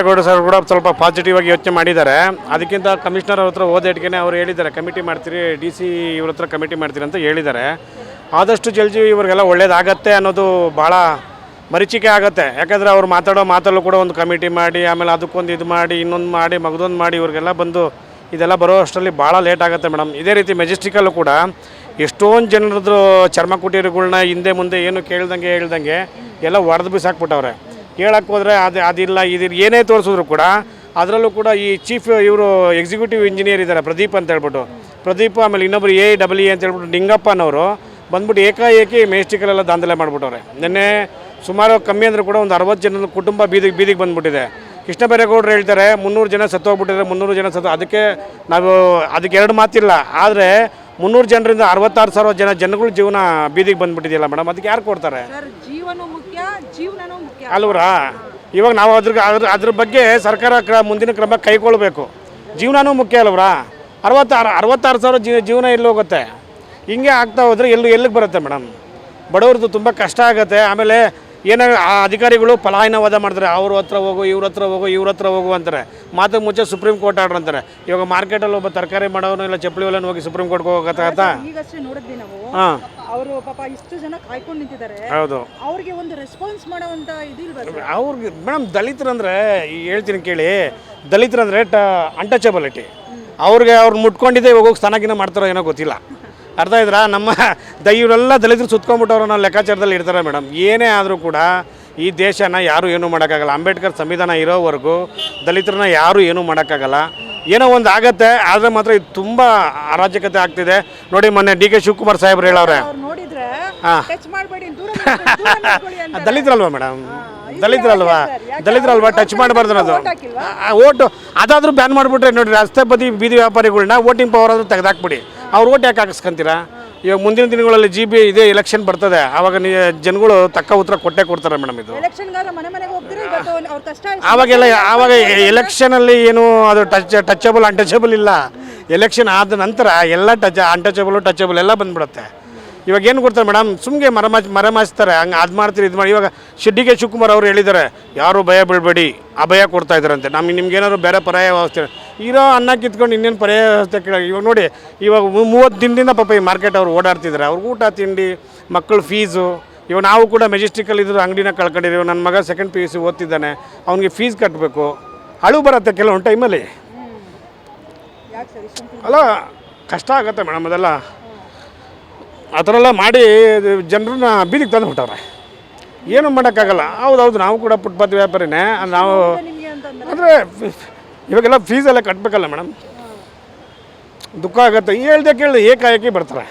Gowda sir ಕೂಡ ಸ್ವಲ್ಪ positive ಆಗಿ ಯೋಚನೆ ಮಾಡಿದ್ದಾರೆ. ಅದಕ್ಕಿಂತ ಕಮಿಷನರ್ ಅವ್ರ ಹತ್ರ ಓದೇಟ್ಗೆ ಅವ್ರು ಹೇಳಿದ್ದಾರೆ ಕಮಿಟಿ ಮಾಡ್ತೀರಿ, ಡಿ ಸಿ ಇವ್ರ ಹತ್ರ ಕಮಿಟಿ ಮಾಡ್ತೀರಿ ಅಂತ ಹೇಳಿದ್ದಾರೆ. ಆದಷ್ಟು ಜಲ್ದಿ ಇವ್ರಿಗೆಲ್ಲ ಒಳ್ಳೇದಾಗತ್ತೆ ಅನ್ನೋದು ಭಾಳ ಮರೀಚಿಕೆ ಆಗುತ್ತೆ. ಯಾಕಂದರೆ ಅವ್ರು ಮಾತಾಡೋ ಮಾತಲ್ಲೂ ಕೂಡ ಒಂದು ಕಮಿಟಿ ಮಾಡಿ ಆಮೇಲೆ ಅದಕ್ಕೊಂದು ಇದು ಮಾಡಿ ಇನ್ನೊಂದು ಮಾಡಿ ಮಗದೊಂದು ಮಾಡಿ ಇವ್ರಿಗೆಲ್ಲ ಬಂದು ಇದೆಲ್ಲ ಬರೋ ಅಷ್ಟರಲ್ಲಿ ಭಾಳ ಲೇಟ್ ಆಗುತ್ತೆ ಮೇಡಮ್. ಇದೇ ರೀತಿ ಮೆಜೆಸ್ಟಿಕಲ್ಲೂ ಕೂಡ ಎಷ್ಟೊಂದು ಜನರದ್ದು ಚರ್ಮ ಕುಟೀರಗಳನ್ನ ಹಿಂದೆ ಮುಂದೆ ಏನು ಹೇಳ್ದಂಗೆ ಎಲ್ಲ ಒಡೆದು ಬಿಸಾಕ್ಬಿಟ್ಟವ್ರೆ. ಹೇಳಕ್ಕೆ ಹೋದರೆ ಅದಿಲ್ಲ ಇದಿಲ್ಲ ಏನೇ ತೋರಿಸಿದ್ರು ಕೂಡ ಅದರಲ್ಲೂ ಕೂಡ ಈ ಚೀಫ್ ಇವರು ಎಕ್ಸಿಕ್ಯೂಟಿವ್ ಇಂಜಿನಿಯರ್ ಇದ್ದಾರೆ ಪ್ರದೀಪ್ ಅಂತ ಹೇಳ್ಬಿಟ್ಟು, ಪ್ರದೀಪ್ ಆಮೇಲೆ ಇನ್ನೊಬ್ಬರು AEE ಅಂತ ಹೇಳ್ಬಿಟ್ಟು ನಿಂಗಪ್ಪನವರು ಬಂದ್ಬಿಟ್ಟು ಏಕಾಏಕಿ ಮೆಜೆಸ್ಟಿಕಲ್ಲೆಲ್ಲ ದಾಂಧಲೆ ಮಾಡಿಬಿಟ್ಟವ್ರೆ. ನಿನ್ನೆ ಸುಮಾರು ಕಮ್ಮಿ ಅಂದರೂ ಕೂಡ ಒಂದು 60 ಜನದ ಕುಟುಂಬ ಬೀದಿಗೆ ಬಂದುಬಿಟ್ಟಿದೆ. ಕೃಷ್ಣ ಬೈರೇಗೌಡರು ಹೇಳ್ತಾರೆ 300 ಜನ ಸತ್ತೋಗ್ಬಿಟ್ಟಿದ್ದಾರೆ, 300 ಜನ ಅದಕ್ಕೆ ನಾವು ಅದಕ್ಕೆ ಎರಡು ಮಾತಿಲ್ಲ. ಆದರೆ 300 ಜನರಿಂದ 66,000 ಜನಗಳ ಜೀವನ ಬೀದಿಗೆ ಬಂದುಬಿಟ್ಟಿದೆಯಲ್ಲ ಮೇಡಮ್, ಅದಕ್ಕೆ ಯಾರು ಕೊಡ್ತಾರೆ ಅಲ್ವರಾ? ಇವಾಗ ನಾವು ಅದ್ರ ಬಗ್ಗೆ ಸರ್ಕಾರ ಮುಂದಿನ ಕ್ರಮ ಕೈಗೊಳ್ಳಬೇಕು. ಜೀವನನೂ ಮುಖ್ಯ ಅಲ್ವರಾ? 66,000 ಜೀವನ ಎಲ್ಲಿ ಹೋಗುತ್ತೆ? ಹಿಂಗೆ ಆಗ್ತಾ ಹೋದರೆ ಎಲ್ಲಿಗೆ ಬರುತ್ತೆ ಮೇಡಮ್? ಬಡವ್ರದ್ದು ತುಂಬ ಕಷ್ಟ ಆಗುತ್ತೆ. ಆಮೇಲೆ ಏನೋ ಆ ಅಧಿಕಾರಿಗಳು ಪಲಾಯನವಾದ ಮಾಡ್ತಾರೆ, ಅವ್ರ ಹತ್ರ ಹೋಗು ಇವ್ರ ಹತ್ರ ಹೋಗು ಅಂತಾರೆ. ಮಾತು ಮುಂಚೆ ಸುಪ್ರೀಂ ಕೋರ್ಟ್ ಆರ್ಡರ್ ಅಂತಾರೆ. ಇವಾಗ ಮಾರ್ಕೆಟಲ್ಲಿ ಒಬ್ಬ ತರಕಾರಿ ಮಾಡೋನು ಇಲ್ಲ ಚಪ್ಪಲಿ ಹೊಲನ್ನು ಹೋಗಿ ಸುಪ್ರೀಂ ಕೋರ್ಟ್ಗೆ ಹೋಗತ್ತಾ? ಹಾಂ, ಅವರು ಪಾಪ ಇಷ್ಟು ಜನ ಕಾಯ್ಕೊಂಡು ನಿಂತಿದ್ದಾರೆ. ಹೌದು, ಅವ್ರಿಗೆ ಒಂದು ರೆಸ್ಪಾನ್ಸ್ ಮಾಡೋವಂಥ ಇದು ಅವ್ರಿಗೆ ಮೇಡಮ್ ದಲಿತರಂದರೆ ಹೇಳ್ತೀನಿ ಕೇಳಿ, ದಲಿತರಂದರೆ ಅನ್ಟಚಬಿಲಿಟಿ. ಅವ್ರು ಮುಟ್ಕೊಂಡಿದ್ದೆ ಹೋಗೋಗಿ ಸ್ಥಾನಗಿನ ಮಾಡ್ತಾರೋ ಏನೋ ಗೊತ್ತಿಲ್ಲ. ಅರ್ಥ ಇದ್ರಾ? ನಮ್ಮ ಇವರೆಲ್ಲ ದಲಿತರು ಸುತ್ಕೊಂಡ್ಬಿಟ್ಟವ್ರು ನಾವು ಲೆಕ್ಕಾಚಾರದಲ್ಲಿ ಇರ್ತಾರೆ ಮೇಡಮ್. ಏನೇ ಆದರೂ ಕೂಡ ಈ ದೇಶನ ಯಾರೂ ಏನೂ ಮಾಡೋಕ್ಕಾಗಲ್ಲ. ಅಂಬೇಡ್ಕರ್ ಸಂವಿಧಾನ ಇರೋವರೆಗೂ ದಲಿತರನ್ನ ಯಾರೂ ಏನೂ ಮಾಡೋಕ್ಕಾಗಲ್ಲ. ಏನೋ ಒಂದು ಆಗತ್ತೆ, ಆದರೆ ಮಾತ್ರ ಇದು ತುಂಬ ಅರಾಜಕತೆ ಆಗ್ತಿದೆ. ನೋಡಿ ಮೊನ್ನೆ DK ಶಿವಕುಮಾರ್ ಸಾಹೇಬ್ರು ಹೇಳವ್ರೆ, ಹಾಂ ದಲಿತರಲ್ವಾ ಮೇಡಮ್? ದಲಿತರಲ್ವಾ ಟಚ್ ಮಾಡಬಾರ್ದು ಅನ್ನೋದು. ಓಟು ಅದಾದರೂ ಬ್ಯಾನ್ ಮಾಡಿಬಿಟ್ರೆ ನೋಡಿ, ರಸ್ತೆ ಬೀದಿ ವ್ಯಾಪಾರಿಗಳನ್ನ ವೋಟಿಂಗ್ ಪವರ್ ಆದರೂ ತೆಗೆದಾಕ್ಬಿಡಿ. ಅವ್ರು ಓಟ್ ಯಾಕೆ ಹಾಕಿಸ್ಕೊಂತೀರಾ? ಇವಾಗ ಮುಂದಿನ ದಿನಗಳಲ್ಲಿ ಇದೇ ಎಲೆಕ್ಷನ್ ಬರ್ತದೆ, ಆವಾಗ ಜನಗಳು ತಕ್ಕ ಉತ್ತರ ಕೊಟ್ಟೇ ಕೊಡ್ತಾರೆ ಮೇಡಮ್. ಇದು ಆವಾಗ ಎಲೆಕ್ಷನಲ್ಲಿ ಏನು ಅದು ಟಚಬಲ್ ಅನ್ಟಚಬಲ್ ಇಲ್ಲ. ಎಲೆಕ್ಷನ್ ಆದ ನಂತರ ಎಲ್ಲ ಟಚಬಲ್ ಎಲ್ಲ ಬಂದ್ಬಿಡುತ್ತೆ. ಇವಾಗ ಏನು ಕೊಡ್ತಾರೆ ಮೇಡಮ್? ಸುಮ್ಮನೆ ಮರಮಾಚ್ತಾರೆ, ಹಂಗೆ ಅದು ಮಾಡ್ತೀರಿ ಇದು ಮಾಡಿ. ಇವಾಗ DK ಶಿವಕುಮಾರ್ ಅವರು ಹೇಳಿದ್ದಾರೆ, ಯಾರು ಭಯ ಬೀಳಬೇಡಿ, ಅಭಯ ಕೊಡ್ತಾ ಇದ್ದಾರಂತೆ. ನಿಮ್ಗೇನಾದ್ರು ಬೇರೆ ಪರ್ಯಾಯ ವ್ಯವಸ್ಥೆ ಇರೋ ಅನ್ನ ಕಿತ್ಕೊಂಡು ಇನ್ನೇನು ಪರ್ಯಾಯ ವ್ಯವಸ್ಥೆ ಕೇಳಿ. ಇವಾಗ ನೋಡಿ, ಇವಾಗ 30 ದಿನದಿಂದ ಪಾಪ ಈ ಮಾರ್ಕೆಟ್ ಅವ್ರು ಓಡಾಡ್ತಿದ್ದಾರೆ. ಅವ್ರಿಗೆ ಊಟ ತಿಂಡಿ ಮಕ್ಕಳು ಫೀಸು. ಇವಾಗ ನಾವು ಕೂಡ ಮೆಜೆಸ್ಟಿಕಲ್ಲಿ ಇದ್ರು ಅಂಗಡಿನ ಕಳ್ಕೊಂಡಿದ್ದೀವಿ. ನನ್ನ ಮಗ 2nd PUC ಓದ್ತಿದ್ದಾನೆ, ಅವ್ನಿಗೆ ಫೀಸ್ ಕಟ್ಟಬೇಕು. ಅಳು ಬರುತ್ತೆ ಕೆಲವೊಂದು ಟೈಮಲ್ಲಿ. ಅಲ್ಲ ಕಷ್ಟ ಆಗುತ್ತೆ ಮೇಡಮ್. ಅದೆಲ್ಲ ಆ ಥರ ಎಲ್ಲ ಮಾಡಿ ಜನರನ್ನ ಬೀದಿಗೆ ತಂದು ಬಿಟ್ಟವ್ರೆ. ಏನೂ ಮಾಡೋಕ್ಕಾಗಲ್ಲ. ಹೌದು, ನಾವು ಕೂಡ ಫುಟ್ಪಾತ್ ವ್ಯಾಪಾರಿನೇ. ನಾವು ಅಂದರೆ ಇವಾಗೆಲ್ಲ ಫೀಸೆಲ್ಲ ಕಟ್ಟಬೇಕಲ್ಲ ಮೇಡಮ್. ದುಃಖ ಆಗುತ್ತೆ. ಹೇಳ್ದೆ ಕೇಳಿ ಏಕಾಏಕಿ ಬರ್ತಾರೆ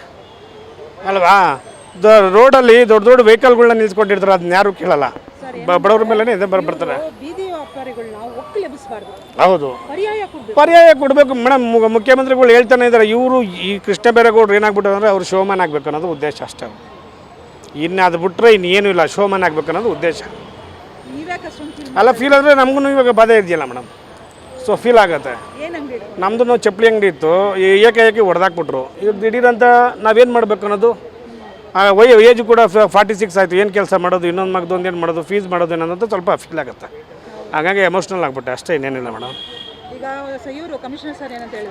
ಅಲ್ವಾ? ರೋಡಲ್ಲಿ ದೊಡ್ಡ ವೆಹಿಕಲ್ಗಳನ್ನ ನಿಲ್ಸ್ಕೊಂಡಿರ್ತಾರೆ, ಅದನ್ನ ಯಾರು ಕೇಳಲ್ಲ. ಬಡವ್ರ ಮೇಲೆ ಬರ್ತಾರೆ. ಹೌದು, ಪರ್ಯಾಯ ಕೊಡಬೇಕು ಮೇಡಮ್. ಮುಖ್ಯಮಂತ್ರಿಗಳು ಹೇಳ್ತಾನೆ ಇದ್ದಾರೆ. ಇವರು ಈ ಕೃಷ್ಣ ಬೈರೇಗೌಡರು ಏನಾಗ್ಬಿಟ್ಟು ಅಂದರೆ ಅವ್ರು ಶೋಮನ್ ಆಗಬೇಕು ಅನ್ನೋದು ಉದ್ದೇಶ ಅಷ್ಟೇ. ಇನ್ನು ಅದು ಬಿಟ್ಟರೆ ಇನ್ನೇನು ಇಲ್ಲ, ಶೋಮನ್ ಆಗಬೇಕು ಅನ್ನೋದು ಉದ್ದೇಶ. ಅಲ್ಲ ಫೀಲ್ ಆದರೆ ನಮಗೂ ಇವಾಗ ಬಾಧೆ ಇದೆಯಲ್ಲ ಮೇಡಮ್. ಸೊ ಫೀಲ್ ಆಗುತ್ತೆ. ನಮ್ಮದು ಚಪ್ಪಲಿ ಅಂಗಡಿ ಇತ್ತು, ಏಕಾಏಕಿ ಹೊಡೆದಾಕ್ಬಿಟ್ರು. ಇವಾಗ ದಿಢೀರಂತ ನಾವೇನು ಮಾಡಬೇಕು ಅನ್ನೋದು. ಏಜ್ ಕೂಡ 46 ಆಯಿತು. ಏನು ಕೆಲಸ ಮಾಡೋದು, ಇನ್ನೊಂದು ಮಗದೊಂದು ಏನು ಮಾಡೋದು, ಫೀಸ್ ಮಾಡೋದು ಏನಂತ ಸ್ವಲ್ಪ ಫೀಲ್ ಆಗುತ್ತೆ. ಹಾಗಾಗಿ ಎಮೋಷ್ನಲ್ ಆಗಿಬಿಟ್ಟೆ ಅಷ್ಟೇ, ಇನ್ನೇನಿಲ್ಲ ಮೇಡಮ್.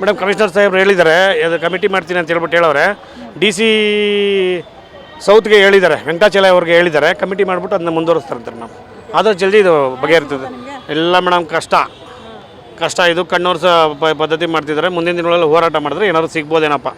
ಮೇಡಮ್ ಕಮಿಷನರ್ ಸಾಹೇಬ್ರು ಹೇಳಿದ್ದಾರೆ, ಅದು ಕಮಿಟಿ ಮಾಡ್ತೀನಿ ಅಂತ ಹೇಳ್ಬಿಟ್ಟು ಹೇಳೋರೆ. DC ಸೌತ್ಗೆ ಹೇಳಿದ್ದಾರೆ, ವೆಂಕಟಾಚಲ ಅವ್ರಿಗೆ ಹೇಳಿದ್ದಾರೆ, ಕಮಿಟಿ ಮಾಡಿಬಿಟ್ಟು ಅದನ್ನ ಮುಂದುವರಿಸ್ತಾರಂತಾರೆ ಮೇಡಮ್. ಆದರೂ ಜಲ್ದಿ ಇದು ಬಗೆಹರಿತದೆ. ಇಲ್ಲ ಮೇಡಮ್, ಕಷ್ಟ ಇದು. ಕಣ್ಣೋರ್ಸ ಪದ್ಧತಿ ಮಾಡ್ತಿದ್ದಾರೆ. ಮುಂದಿನ ದಿನಗಳಲ್ಲಿ ಹೋರಾಟ ಮಾಡಿದ್ರೆ ಏನಾದ್ರು ಸಿಗ್ಬೋದೇನಪ್ಪ.